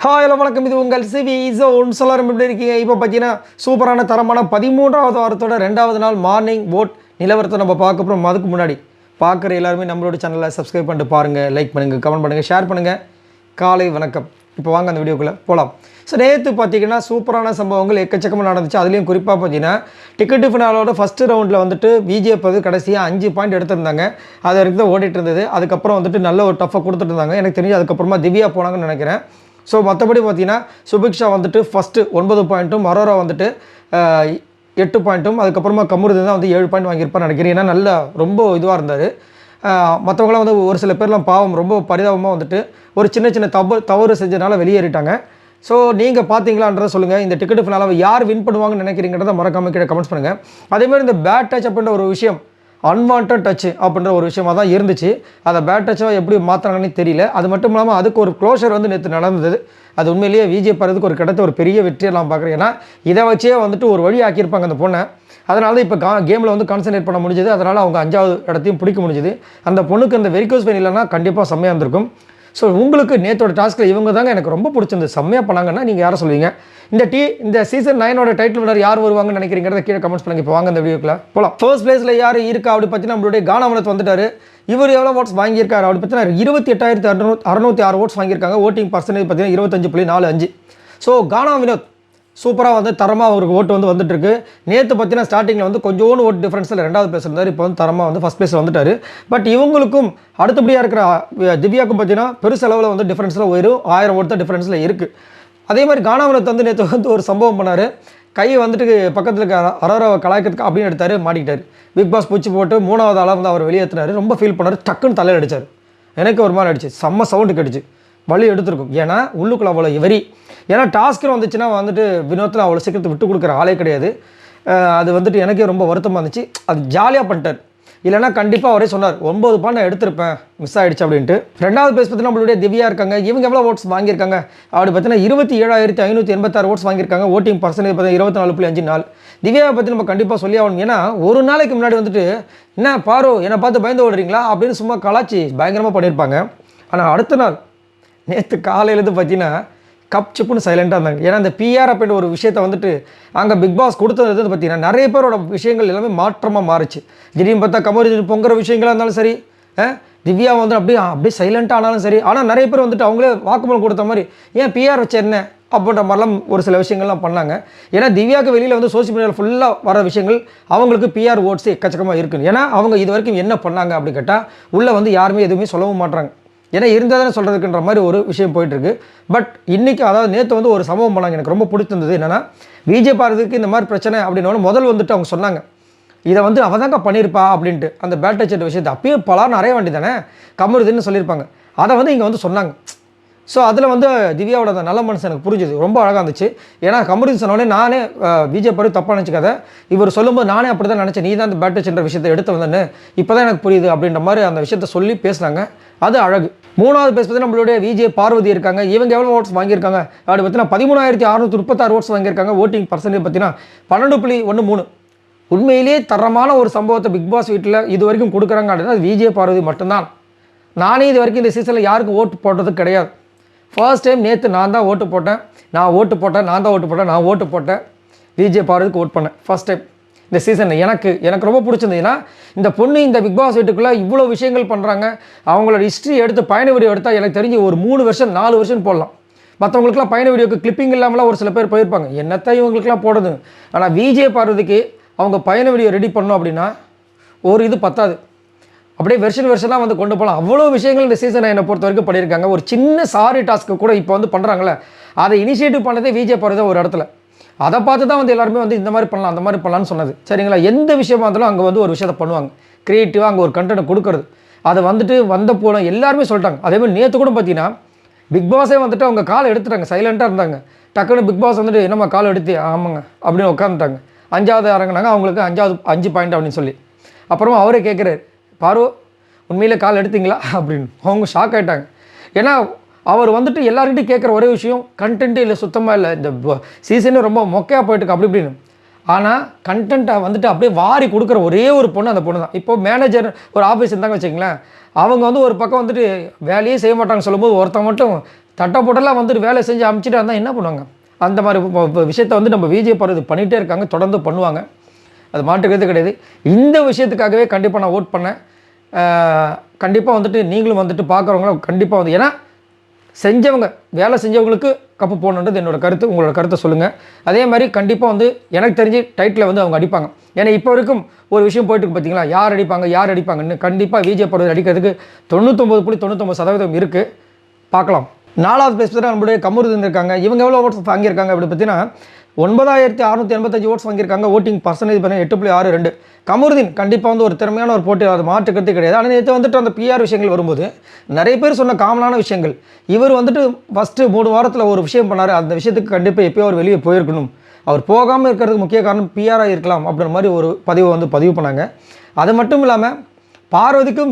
Hi hello வணக்கம், இது உங்கள் சிவி ஜோன். எல்லாரும் எப்படி இருக்கீங்க? இப்போ பார்த்தீங்கன்னா சூப்பரான தரமான 13வது வாரத்தோட 2வது நாள் மார்னிங் ஓட் நிலவரத்தை நம்ம பார்க்க போகிறோம். அதுக்கு முன்னாடி பார்க்குற எல்லாருமே நம்மளோட சேனலை சப்ஸ்கிரைப் பண்ணிட்டு பாருங்கள், லைக் பண்ணுங்கள், கமெண்ட் பண்ணுங்கள், ஷேர் பண்ணுங்கள். காலை வணக்கம். இப்போ வாங்க அந்த வீடியோக்குள்ளே போகலாம். ஸோ நேற்று பார்த்தீங்கன்னா சூப்பரான சம்பவங்கள் எக்கச்சக்கமாக நடந்துச்சு. அதுலேயும் குறிப்பாக பார்த்தீங்கன்னா டிக்கெட்டு ஃபினாலோட ஃபஸ்ட்டு ரவுண்டில் வந்துட்டு பிஜேபி வந்து கடைசியாக 5 பாயிண்ட் எடுத்திருந்தாங்க. அது வரைக்கும் தான் ஓடிட்டு இருந்தது. அதுக்கப்புறம் வந்துட்டு நல்ல ஒரு டஃப்பாக கொடுத்துட்டு இருந்தாங்க. எனக்கு தெரிஞ்சு அதுக்கப்புறமா திவ்யா போனாங்கன்னு நினைக்கிறேன். ஸோ மற்றபடி பார்த்தீங்கன்னா சுபிக்ஷா வந்துட்டு ஃபஸ்ட்டு 9 பாயிண்ட்டும், அரோரா வந்துட்டு 8 பாயிண்ட்டும், அதுக்கப்புறமா கமருதீன் தான் வந்து 7 பாயிண்ட் வாங்கியிருப்பான்னு நினைக்கிறேன். ஏன்னா நல்லா ரொம்ப இதுவாக இருந்தார். மற்றவங்களாம் வந்து ஒரு சில பேர்லாம் பாவம் ரொம்ப பரிதாபமாக வந்துட்டு ஒரு சின்ன சின்ன தவறு செஞ்சதுனால வெளியேறிட்டாங்க. ஸோ நீங்கள் பார்த்தீங்களான்றதை சொல்லுங்கள். இந்த டிக்கெட்டு ஃபினால யார் வின் பண்ணுவாங்கன்னு நினைக்கிறீங்கிறத மறக்காம கீழே கமெண்ட்ஸ் பண்ணுங்கள். அதேமாதிரி இந்த பேட் டச் அப்படின்ற ஒரு விஷயம், அன்வான்ட் டச்சு அப்படின்ற ஒரு விஷயமாக தான் இருந்துச்சு. அதை பேட் டச்சாக எப்படி மாற்றினாங்கன்னு தெரியல. அது மட்டும் இல்லாமல் அதுக்கு ஒரு க்ளோஷர் வந்து நேற்று நடந்தது. அது உண்மையிலேயே விஜய் பறதுக்கு ஒரு கிடைத்த ஒரு பெரிய வெற்றியை நான் பார்க்குறேன். ஏன்னா இதை வச்சே வந்துட்டு ஒரு வழி ஆக்கியிருப்பாங்க அந்த பொண்ணை. அதனால தான் இப்போ கேமில் வந்து கான்சன்ட்ரேட் பண்ண முடிஞ்சது. அதனால் அவங்க 5வது இடத்தையும் பிடிக்க முடிஞ்சுது. அந்த பொண்ணுக்கு அந்த வெரிகோஸ் பெயின் இல்லைன்னா கண்டிப்பாக செம்மையாக இருந்திருக்கும். ஸோ உங்களுக்கு நேற்றோட டாஸ்கில் இவங்க தாங்க எனக்கு ரொம்ப பிடிச்சிருந்தது. செம்மையாக பண்ணாங்கன்னா நீங்கள் யாரை சொல்லுவீங்க? இந்த சீசன் 9ஓட டைட்டில் வினர் யார் வருவாங்கன்னு நினைக்கிறீங்கிறத கீழே கமெண்ட்ஸ் பண்ணுங்க. இப்போ வாங்க இந்த வீடியோக்குள்ள போகலாம். ஃபர்ஸ்ட் பிளேஸில் யார் இருக்கா அப்படி பார்த்தீங்கன்னா நம்மளுடைய கானாமனத் வந்துட்டார். இவர் எவ்வளோ ஓட்ஸ் வாங்கியிருக்காரு அப்படி பார்த்தீங்கன்னா 28,606 ஓட்ஸ் வாங்கியிருக்காங்க. ஓட்டிங் பர்சன்டேஜ் பார்த்தீங்கன்னா 25.45. ஸோ கானா வினோத் சூப்பராக வந்து தரமாக அவருக்கு ஓட்டு வந்து வந்துட்டுருக்கு. நேற்று பார்த்தீங்கன்னா ஸ்டார்டிங்கில் வந்து கொஞ்சோண்டு ஓட்டு டிஃப்ரென்ஸில் 2வது பிளேஸ் இருந்தார். இப்போ வந்து தரமாக வந்து ஃபஸ்ட் பிளேஸில் வந்துட்டார். பட் இவங்களுக்கும் அடுத்தபடியாக இருக்கிற திவ்யாவுக்கும் பார்த்தீங்கன்னா பெருசளவில் வந்து டிஃப்ரென்ஸில் ஒரு 1000 ஓட்டு தான் டிஃப்ரென்ஸில் இருக்குது. அதே மாதிரி கானாமனத் வந்து நேற்று வந்து ஒரு சம்பவம் பண்ணார். கையை வந்துட்டு பக்கத்தில் இருக்க அரோராவை கலாய்க்கிறதுக்கு அப்படின்னு எடுத்தார், மாட்டிக்கிட்டார். பிக் பாஸ் பூச்சி போட்டு 3வது ஆளாக வந்து அவர் வெளியேற்றினார். ரொம்ப ஃபீல் பண்ணார். டக்குன்னு தலையில் அடித்தார். எனக்கு ஒரு மாதிரி அடிச்சு செம்ம சவுண்டு கடிச்சு வலி எடுத்துருக்கும். ஏன்னா உள்ளுக்குள்ள அவ்வளோ வெறி. ஏன்னா டாஸ்க்கு வந்துச்சுன்னா வந்துட்டு வினோத்தில் அவ்வளோ சீக்கிரத்தை விட்டு கொடுக்குற ஆளே கிடையாது. அது வந்துட்டு எனக்கே ரொம்ப வருத்தமாக இருந்துச்சு. அது ஜாலியாக பண்ணிட்டார். இல்லைனா கண்டிப்பாக அவரே சொன்னார் 9 பாயிண்ட் நான் எடுத்திருப்பேன், மிஸ் ஆகிடுச்சு அப்படின்ட்டு. 2வது பிளேஸ் பார்த்தீங்கன்னா நம்மளுடைய திவ்யா இருக்காங்க. இவங்க எவ்வளோ ஓட்ஸ் வாங்கியிருக்காங்க அப்படி பார்த்தீங்கன்னா 27,586 ஓட்ஸ் வாங்கியிருக்காங்க. ஓட்டிங் பர்சன்டேஜ் பார்த்தீங்கன்னா 24.54. திவ்யாவை பற்றி நம்ம கண்டிப்பாக சொல்லி ஆகணும். ஏன்னா ஒரு நாளைக்கு முன்னாடி வந்துட்டு என்ன பாரு என்னை பார்த்து பயந்து ஓடுறீங்களா அப்படின்னு சும்மா கலாச்சி பயங்கரமாக பண்ணியிருப்பாங்க. ஆனால் அடுத்த நாள் நேற்று காலையிலேருந்து பார்த்தீங்கன்னா கப் சிப்புன்னு சைலண்ட்டாக இருந்தாங்க. ஏன்னா அந்த பிஆர் அப்படின்ற ஒரு விஷயத்தை வந்துட்டு அங்கே பிக் பாஸ் கொடுத்தது வந்து பார்த்தீங்கன்னா நிறைய பேரோட விஷயங்கள் எல்லாமே மாற்றமாக மாறிச்சு. திடீர்னு பார்த்தா கமருதீன் பொங்குற விஷயங்களாக இருந்தாலும் சரி, திவ்யா வந்து அப்படியே சைலண்ட்டாக ஆனாலும் சரி. ஆனால் நிறைய பேர் வந்துட்டு அவங்களே வாக்குமூலம் கொடுத்த மாதிரி ஏன் பிஆர் வச்ச என்ன அப்படின்ற மாதிரிலாம் ஒரு சில விஷயங்கள்லாம் பண்ணாங்க. ஏன்னா திவ்யாவுக்கு வெளியில் வந்து சோஷியல் மீடியாவில் ஃபுல்லாக வர விஷயங்கள் அவங்களுக்கு பிஆர் ஓட்ஸ் எக்கச்சக்கமாக இருக்குது. ஏன்னா அவங்க இது வரைக்கும் என்ன பண்ணாங்க அப்படி கேட்டால் உள்ளே வந்து யாருமே எதுவுமே சொல்லவும் மாட்டாங்க. ஏன்னா இருந்தால் தானே சொல்கிறதுக்குன்ற மாதிரி ஒரு விஷயம் போயிட்டுருக்கு. பட் இன்றைக்கி அதாவது நேற்று வந்து ஒரு சம்பவம் பண்ணாங்க. எனக்கு ரொம்ப பிடிச்சிருந்தது. என்னென்னா விஜய் பாரதிக்கு இந்த மாதிரி பிரச்சனை அப்படின்னோட முதல் வந்துட்டு அவங்க சொன்னாங்க இதை வந்து அவள் தாங்க பண்ணியிருப்பா அப்படின்ட்டு. அந்த பேட் டச் விஷயத்தை அப்பயே பலர் நிறைய வேண்டி தானே கமருதுன்னு சொல்லியிருப்பாங்க. அதை வந்து இங்கே வந்து சொன்னாங்க. ஸோ அதில் வந்து திவ்யாவோட அந்த நல்ல மனசு எனக்கு புரிஞ்சுது. ரொம்ப அழகாக இருந்துச்சு. ஏன்னா கமருதீன் சொன்னோடனே நானே விஜய் பாரதி தப்பாக நினச்சிக்காத, இவர் சொல்லும்போது நானே அப்படி தான் நினச்சேன், நீ தான் அந்த பேட் டச்ன்ற விஷயத்தை எடுத்து வந்தேன்னு இப்போ தான் எனக்கு புரியுது அப்படின்ற மாதிரி அந்த விஷயத்த சொல்லி பேசுனாங்க. அது அழகு. 3வது பேஸ் பற்றி நம்மளுடைய விஜய் பார்வதி இருக்காங்க. இவங்க எவ்வளோ ஓட்ஸ் வாங்கியிருக்காங்க அப்படி பார்த்தீங்கன்னா 13,636 ஓட்ஸ் வாங்கியிருக்காங்க. ஓட்டிங் பர்சன்டேஜ் பார்த்தீங்கன்னா 12.13. உண்மையிலேயே தரமான ஒரு சம்பவத்தை பிக் பாஸ் வீட்டில் இது வரைக்கும் கொடுக்குறாங்க அப்படின்னா அது விஜய் பார்வதி மட்டும்தான். நானே இது வரைக்கும் இந்த சீசனில் யாருக்கும் ஓட்டு போட்டது கிடையாது. ஃபர்ஸ்ட் டைம் நேற்று நான் தான் ஓட்டு போட்டேன். நான் ஓட்டு போட்டேன் விஜய் பார்வதிக்கு ஓட் பண்ணேன் ஃபர்ஸ்ட் டைம் இந்த சீசனில். எனக்கு ரொம்ப பிடிச்சிருந்தது. ஏன்னா இந்த பொண்ணு இந்த பிக் பாஸ் வீட்டுக்குள்ளே இவ்வளோ விஷயங்கள் பண்ணுறாங்க. அவங்களோட ஹிஸ்ட்ரி எடுத்து பயண வீடியோ எடுத்தால் எனக்கு தெரிஞ்சு ஒரு 3 வருஷம் 4 வருஷம் போடலாம். மற்றவங்களுக்குலாம் பயண வீடியோக்கு கிளிப்பிங் இல்லாமலாம் ஒரு சில பேர் போயிருப்பாங்க, என்னத்தை இவங்களுக்குலாம் போடுது. ஆனால் விஜய் பார்வதிக்கு அவங்க பயண வீடியோ ரெடி பண்ணோம் அப்படின்னா ஒரு இது பத்தாது, அப்படியே வெர்ஷனாக வந்து கொண்டு போகலாம். அவ்வளோ விஷயங்கள் இந்த சீசனை என்னை பொறுத்த வரைக்கும் பண்ணியிருக்காங்க. ஒரு சின்ன சாரி டாஸ்க்கு கூட இப்போ வந்து பண்ணுறாங்களே, அதை இனிஷியேட்டிவ் பண்ணதே விஜய் பார்வதி ஒரு இடத்துல. அதை பார்த்து தான் வந்து எல்லாருமே வந்து இந்த மாதிரி பண்ணலாம் அந்த மாதிரி பண்ணலான்னு சொன்னது. சரிங்களா? எந்த விஷயமா இருந்தாலும் அங்கே வந்து ஒரு விஷயத்தை பண்ணுவாங்க, க்ரியேட்டிவாக அங்கே ஒரு கண்டென்ட் கொடுக்குறது. அதை வந்துட்டு வந்த போல எல்லாருமே சொல்லிட்டாங்க. அதேமாதிரி நேற்று கூட பார்த்தீங்கன்னா பிக் பாஸே வந்துட்டு அவங்க காலை எடுத்துட்டாங்க, சைலண்ட்டாக இருந்தாங்க. டக்குன்னு பிக் பாஸ் வந்துட்டு என்னம்மா காலை எடுத்து ஆமாங்க அப்படின்னு உட்காந்துட்டாங்க. 5வது இறங்கினாங்க, அவங்களுக்கு 5 பாயிண்ட் அப்படின்னு சொல்லி. அப்புறமா அவரே கேட்குறாரு பாரு உண்மையிலே கால் எடுத்தீங்களா அப்படின்னு. அவங்க ஷாக் ஆகிட்டாங்க. ஏன்னா அவர் வந்துட்டு எல்லார்கிட்டையும் கேட்குற ஒரே விஷயம் கண்டென்ட்டே இல்லை, சுத்தமாக இல்லை, இந்த சீசனே ரொம்ப மொக்கையாக போயிட்டுருக்கு அப்படி இப்படின்னு. ஆனால் கண்டென்ட்டை வந்துட்டு அப்படியே வாரி கொடுக்குற ஒரே ஒரு பொண்ணு அந்த பொண்ணு தான். இப்போது மேனேஜர் ஒரு ஆஃபீஸ் இருந்தாங்க வச்சுங்களேன், அவங்க வந்து ஒரு பக்கம் வந்துட்டு வேலையே செய்ய மாட்டாங்க சொல்லும்போது ஒருத்தன் மட்டும் தட்டை போட்டெல்லாம் வந்துட்டு வேலை செஞ்சு அமுச்சிட்டு இருந்தால் என்ன பண்ணுவாங்க? அந்த மாதிரி விஷயத்தை வந்து நம்ம விஜய் பருது பண்ணிகிட்டே இருக்காங்க, தொடர்ந்து பண்ணுவாங்க, அது மாட்டுக்கிறது கிடையாது. இந்த விஷயத்துக்காகவே கண்டிப்பாக நான் ஓட் பண்ணேன். கண்டிப்பாக வந்துட்டு நீங்களும் வந்துட்டு பார்க்குறவங்களும் கண்டிப்பாக வந்து, ஏன்னா செஞ்சவங்க வேலை செஞ்சவங்களுக்கு கப்பு போடணுன்றது என்னோடய கருத்து. உங்களோட கருத்தை சொல்லுங்கள். அதே மாதிரி கண்டிப்பாக வந்து எனக்கு தெரிஞ்சு டைட்டில் வந்து அவங்க அடிப்பாங்க. ஏன்னா இப்போ வரைக்கும் ஒரு விஷயம் போயிட்டு பார்த்தீங்களா, யார் அடிப்பாங்கன்னு. கண்டிப்பாக விஜய் பருவத்தில் அடிக்கிறதுக்கு 99.99% இருக்குது. பார்க்கலாம். 4வது பிளேஸ் தான் நம்மளுடைய கமருதீன் இருக்காங்க. இவங்க எவ்வளோ ஓட்ஸ் வாங்கியிருக்காங்க அப்படி பார்த்தீங்கன்னா 9685 ஓட்ஸ் வாங்கியிருக்காங்க. ஓட்டிங் பர்சன்டேஜ் பார்த்தீங்கன்னா 8.62. கமருதீன் கண்டிப்பாக வந்து ஒரு திறமையான ஒரு போட்டி, அது மாற்றுக்கிறது கிடையாது. ஆனால் நேற்று வந்துட்டு அந்த பிஆர் விஷயங்கள் வரும்போது நிறைய பேர் சொன்ன காமனான விஷயங்கள், இவர் வந்துட்டு ஃபஸ்ட்டு 3 வாரத்தில் ஒரு விஷயம் பண்ணார். அந்த விஷயத்துக்கு கண்டிப்பாக எப்போயோ அவர் வெளியே போயிருக்கணும், அவர் போகாமல் இருக்கிறதுக்கு முக்கிய காரணம் பிஆராக இருக்கலாம் அப்படின்ற மாதிரி ஒரு பதிவு பண்ணாங்க. அது மட்டும் இல்லாமல் பார்வதிக்கும்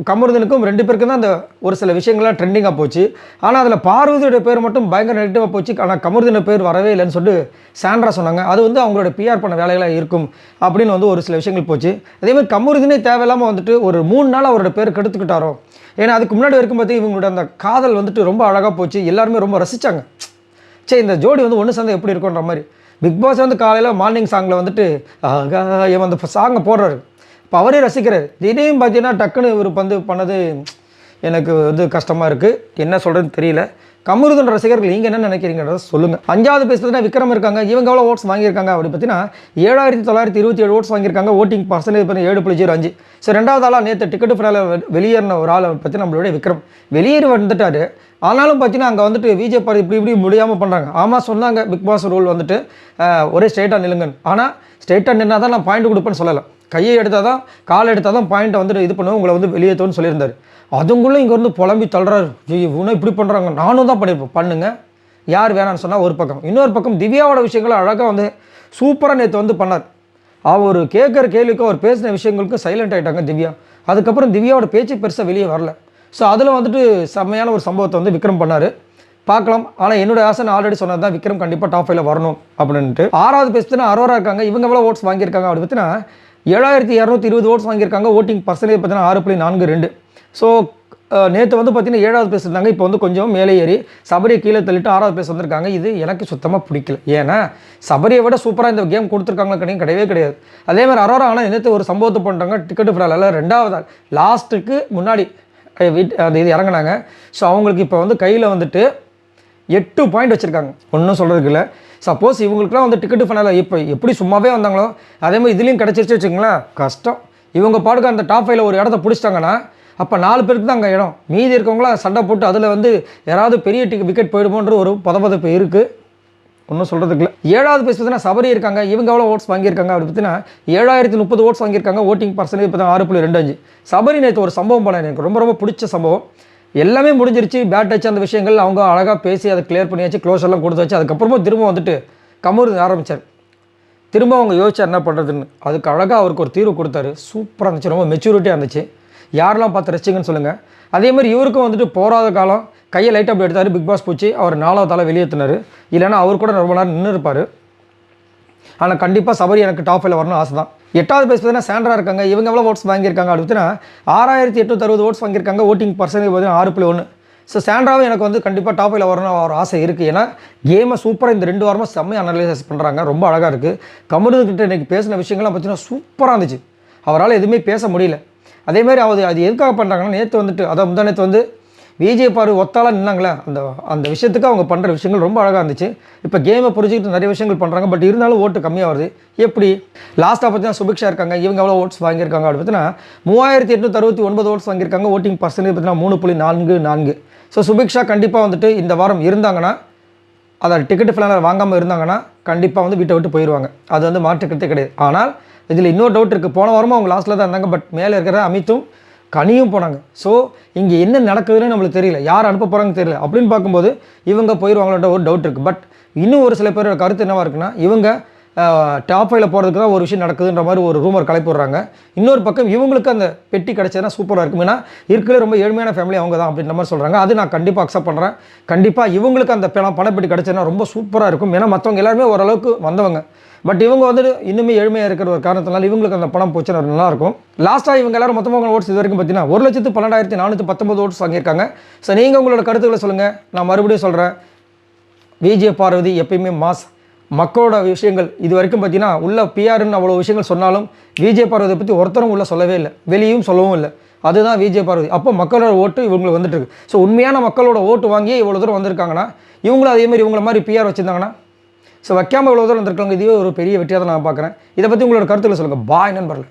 கமருதீனுக்கும் 2 பேருக்கும் தான் அந்த ஒரு சில விஷயங்கள்லாம் ட்ரெண்டிங்காக போச்சு. ஆனால் அதில் பார்வதியோட பேர் மட்டும் பயங்கர நெகட்டிவாக போச்சு. ஆனால் கமருதீனோட பேர் வரவே இல்லைன்னு சொல்லிட்டு சாண்ட்ரா சொன்னாங்க. அது வந்து அவங்களோட பிஆர் பண்ண வேலைகளாக இருக்கும் அப்படின்னு வந்து ஒரு சில விஷயங்கள் போச்சு. அதேமாதிரி கமருதீனே தேவையில்லாமல் வந்துட்டு ஒரு 3 நாள் அவரோட பேர் கெடுத்துக்கிட்டாரோ. ஏன்னா அதுக்கு முன்னாடி வரைக்கும் பார்த்தீங்கன்னா இவங்களோட அந்த காதல் வந்துட்டு ரொம்ப அழகாக போச்சு, எல்லாருமே ரொம்ப ரசித்தாங்க. சரி, இந்த ஜோடி வந்து ஒன்று சேர்ந்து எப்படி இருக்குன்ற மாதிரி. பிக் பாஸ் வந்து காலையில் மார்னிங் சாங்கில் வந்துட்டு அந்த சாங்கை போடுறாரு. இப்போ அவரே ரசிக்கிறார். திடீர்னு பார்த்தீங்கன்னா டக்குன்னு இவர் பண்ணது எனக்கு வந்து கஷ்டமாக இருக்குது, என்ன சொல்கிறதுன்னு தெரியல. கமருதீன் ரசிகர்கள் நீங்கள் என்ன நினைக்கிறீங்கன்றத சொல்லுங்கள். 5வது பிளேஸ் பார்த்தீங்கன்னா விக்ரம் இருக்காங்க. இவங்க எவ்வளோ ஓட்ஸ் வாங்கியிருக்காங்க அப்படி பார்த்தீங்கன்னா 7927 ஓட்ஸ் வாங்கியிருக்காங்க. ஓட்டிங் பர்சன்டேஜ் பார்த்தீங்கன்னா 7.05. ஸோ 2வது ஆளாக நேற்று டிக்கெட்டு ஃபினால வெளியேறின ஒரு ஆளை பற்றி நம்மளுடைய விக்ரம் வெளியேறி வந்துட்டார். ஆனாலும் பார்த்தீங்கன்னா அங்கே வந்துட்டு விஜய் பாரு இப்படி முடியாமல் பண்ணுறாங்க. ஆமாம் சொன்னாங்க பிக் பாஸ் ரூல் வந்துட்டு ஒரே ஸ்ட்ரெயிட்டாக நில்லுங்கன்னு. ஆனால் ஸ்ட்ரெயிட்டாக நின்னா தான் நான் பாயிண்ட் கொடுப்பேன்னு சொல்லலை. கையை எடுத்தால் தான், கால் எடுத்தால் தான் பாயிண்ட்டை வந்துட்டு இது பண்ணுவோம், உங்களை வந்து வெளியேற்றோன்னு சொல்லியிருந்தார். அதுங்களும் இங்கே வந்து புலம்பி தள்ளுறாரு, இவனும் இப்படி பண்ணுறாங்க, நானும் தான் பண்ணியிருப்பேன், பண்ணுங்கள், யார் வேணான்னு சொன்னால் ஒரு பக்கம். இன்னொரு பக்கம் திவ்யாவோட விஷயங்களை அழகாக வந்து சூப்பராக நேற்று வந்து பண்ணார். அவர் கேட்குற கேள்விக்கும் அவர் பேசின விஷயங்களுக்கும் சைலண்ட் ஆகிட்டாங்க திவ்யா. அதுக்கப்புறம் திவ்யாவோட பேச்சு பெருசாக வெளியே வரல. ஸோ அதில் வந்துட்டு செம்மையான ஒரு சம்பவத்தை வந்து விக்ரம் பண்ணார். பார்க்கலாம். ஆனால் என்னோட ஆசை நான் ஆல்ரெடி சொன்னது தான், விக்ரம் கண்டிப்பாக டாப் 5ல் வரணும் அப்படின்ட்டு. 6வது பேஸ் பார்த்தீங்கன்னா அரோரா இருக்காங்க. இவங்க எவ்வளோ ஓட்ஸ் வாங்கியிருக்காங்க அப்படி பார்த்தீங்கன்னா 7220 ஓட்ஸ் வாங்கியிருக்காங்க. ஓட்டிங் பர்சன்டேஜ் பார்த்தீங்கன்னா 6.42. ஸோ நேற்று வந்து பார்த்தீங்கன்னா 7வது பிளேஸ் இருந்தாங்க. இப்போ வந்து கொஞ்சம் மேலே ஏறி சபரியை கீழே தள்ளிட்டு 6வது பிளேஸ் வந்திருக்காங்க. இது எனக்கு சுத்தமாக பிடிக்கல. ஏன்னா சபரியை விட சூப்பராக இந்த கேம் கொடுத்துருக்காங்களா கிடையவே கிடையாது. அதேமாதிரி அரோரா ஆனால் நேற்று ஒரு சம்பவத்தை பண்ணுறாங்க. டிக்கெட்டு ஃபினாலில் 2வது லாஸ்ட்டுக்கு முன்னாடி அந்த இது இறங்கினாங்க. ஸோ அவங்களுக்கு இப்போ வந்து கையில் வந்துட்டு 8 பாயிண்ட் வச்சுருக்காங்க. ஒன்றும் சொல்கிறதுக்கு இல்லை. சப்போஸ் இவங்களுக்குலாம் வந்து டிக்கெட்டு ஃபினாலில் இப்போ எப்படி சும்மாவே வந்தாங்களோ அதேமாதிரி இதுலேயும் கிடச்சிருச்சு வச்சுங்களேன், கஷ்டம். இவங்க பாடுக்கு அந்த டாப் 5ல் ஒரு இடத்த பிடிச்சிட்டாங்கன்னா அப்போ 4 பேருக்கு தான் அங்கே இடம். மீதி இருக்கவங்களாம் சண்டை போட்டு அதில் வந்து யாராவது பெரிய விக்கெட் போயிடுமோன்ற ஒரு பதப்பதப்பு இருக்குது. ஒன்றும் சொல்கிறதுக்கு இல்லை. 7வது பிளேஸ் பார்த்தீங்கன்னா சபரி இருக்காங்க. இவங்க எவ்வளோ ஓட்ஸ் வாங்கியிருக்காங்க அப்படி பார்த்தீங்கன்னா 7030 ஓட்ஸ் வாங்கியிருக்காங்க. ஓட்டிங் பர்சன்டேஜ் பார்த்தீங்கன்னா 6.25. சபரி நேற்று ஒரு சம்பவம் பண்ண எனக்கு ரொம்ப ரொம்ப பிடிச்ச சம்பவம். எல்லாமே முடிஞ்சிருச்சு, பேட் டச் அந்த விஷயங்கள் அவங்க அழகாக பேசி அதை கிளியர் பண்ணியாச்சு, க்ளோஸர்லாம் கொடுத்தாச்சு. அதுக்கப்புறமா திரும்ப வந்துட்டு கமருதீன் ஆரம்பித்தார். திரும்ப அவங்க யோசிச்சார் என்ன பண்ணுறதுன்னு. அதுக்கு அழகாக அவருக்கு ஒரு தீர்வு கொடுத்தாரு. சூப்பராக இருந்துச்சு, ரொம்ப மெச்சூரிட்டியாக இருந்துச்சு. யாரெல்லாம் பார்த்து ரசிச்சிங்கன்னு சொல்லுங்கள். அதேமாதிரி இவருக்கும் வந்துட்டு போராத காலம் கையை லைட்டாக அப்படி எடுத்தார். பிக் பாஸ் போச்சு, அவர் 4வது ஆளாக வெளியேற்றினார். இல்லைன்னா அவர் கூட ரொம்ப நேரம் நின்று இருப்பார். ஆனால் கண்டிப்பாக சபரி எனக்கு டாப் 5ல் வரணும் ஆசை தான். 8வது பிளேஸ் பார்த்தீங்கன்னா சாண்ட்ரா இருக்காங்க. இவங்க எவ்வளோ ஓட்ஸ் வாங்கியிருக்காங்க அப்படின்னா 6860 ஓட்ஸ் வாங்கியிருக்காங்க. ஓட்டிங் பர்சன்டேஜ் பார்த்தீங்கன்னா 6.1. ஸோ சாண்ட்ராவும் எனக்கு வந்து கண்டிப்பாக டாப் 5ல் வரணும் ஒரு ஆசை இருக்குது. ஏன்னா கேமை சூப்பராக இந்த 2 வாரமாக செம்மையாக அனலைஸ் பண்ணுறாங்க, ரொம்ப அழகாக இருக்குது. கமருதீன்கிட்ட இன்றைக்கி பேசின விஷயங்கள்லாம் பார்த்தீங்கன்னா சூப்பராக இருந்துச்சு. அவரால் எதுவுமே பேச முடியல. அதேமாதிரி அது எதுக்காக பண்ணுறாங்கன்னா நேற்று வந்துட்டு முந்தா நேற்று வந்து விஜய் பாரு ஒத்தாலாம் நின்னாங்களே, அந்த விஷயத்துக்கு அவங்க பண்ணுற விஷயங்கள் ரொம்ப அழகாக இருந்துச்சு. இப்போ கேமை புரிஞ்சுக்கிட்டு நிறைய விஷயங்கள் பண்ணுறாங்க. பட் இருந்தாலும் ஓட்டு கம்மியாக வருது. எப்படி லாஸ்ட்டாக பார்த்தீங்கன்னா சுபிக்ஷா இருக்காங்க. இவங்க எவ்வளோ ஓட்ஸ் வாங்கியிருக்காங்க அப்படின்னு பார்த்தீங்கன்னா 3869 ஓட்ஸ் வாங்கியிருக்காங்க. ஓட்டிங் பர்சன்டேஜ் பார்த்தீங்கன்னா 3.44. ஸோ சுபிக்ஷா கண்டிப்பாக வந்துட்டு இந்த வாரம் இருந்தாங்கன்னா, அதை டிக்கெட்டு ஃபினாலில் வாங்காமல் இருந்தாங்கன்னா கண்டிப்பாக வந்து வீட்டை விட்டு போயிடுவாங்க. அது வந்து மாற்றுக்கிறதே கிடையாது. ஆனால் இதில் இன்னொரு டவுட் இருக்குது. போன வாரமும் அவங்க லாஸ்ட்டில் தான் இருந்தாங்க. பட் மேலே இருக்கிற அமித்தும் கனியும் போனாங்க. ஸோ இங்கே என்ன நடக்குதுன்னு நம்மளுக்கு தெரியல, யார் அனுப்ப போகிறாங்கன்னு தெரியல. அப்படின்னு பார்க்கும்போது இவங்க போயிடுவாங்களோட ஒரு டவுட் இருக்குது. பட் இன்னும் ஒரு சில பேரோட கருத்து என்னவாக இருக்குன்னா, இவங்க டாப் 5ல் போகிறதுக்கு தான் ஒரு விஷயம் நடக்குதுன்ற மாதிரி ஒரு ரூமர் கிளப்பி விடுறாங்க. இன்னொரு பக்கம் இவங்களுக்கு அந்த பெட்டி கிடச்சதுன்னா சூப்பராக இருக்கும். ஏன்னா இருக்கிற ரொம்ப ஏழ்மையான ஃபேமிலி அவங்க தான் அப்படின்ற மாதிரி சொல்கிறாங்க. அது நான் கண்டிப்பாக அக்செப்ட் பண்ணுறேன். கண்டிப்பாக இவங்களுக்கு அந்த பணப்பெட்டி கிடச்சதுன்னா ரொம்ப சூப்பராக இருக்கும். ஏன்னா மற்றவங்க எல்லாருமே ஓரளவுக்கு வந்தவங்க. பட் இவங்க வந்துட்டு இன்னுமே ஏழ்மையாக இருக்கிற ஒரு காரணத்தினால இவங்களுக்கு அந்த பணம் போச்சுன்னா நல்லாயிருக்கும். லாஸ்ட்டாக இவங்க எல்லாரும் மொத்தமாக ஓட்ஸ் இது வரைக்கும் பார்த்தீங்கன்னா 1,12,419 ஓட்ஸ் வாங்கியிருக்காங்க. ஸோ நீங்கள் உங்களோட கருத்துக்களை சொல்லுங்கள். நான் மறுபடியும் சொல்கிறேன், விஜய் பார்வதி எப்பயுமே மாஸ். மக்களோட விஷயங்கள் இது வரைக்கும் பார்த்தீங்கன்னா உள்ள பிஆர்னு அவ்வளோ விஷயங்கள் சொன்னாலும் விஜய் பார்வதியை பற்றி ஒருத்தரும் உள்ள சொல்லவே இல்லை, வெளியும் சொல்லவும் இல்லை. அதுதான் விஜய் பார்வதி. அப்போ மக்களோட ஓட்டு இவங்களுக்கு வந்துட்டு இருக்கு. ஸோ உண்மையான மக்களோட ஓட்டு வாங்கி இவ்வளோ தூரம் வந்திருக்காங்கன்னா இவங்களும் அதேமாதிரி இவங்கள மாதிரி பிஆர் வச்சுருந்தாங்கன்னா ஸோ வைக்காமல் இவ்வளோ தூரம் வந்திருக்காங்க. இதுவே ஒரு பெரிய வெற்றியாக தான் நான் பார்க்குறேன். இதை பற்றி உங்களோட கருத்துக்களை சொல்லுங்கள். பாய் நண்பர்கள்.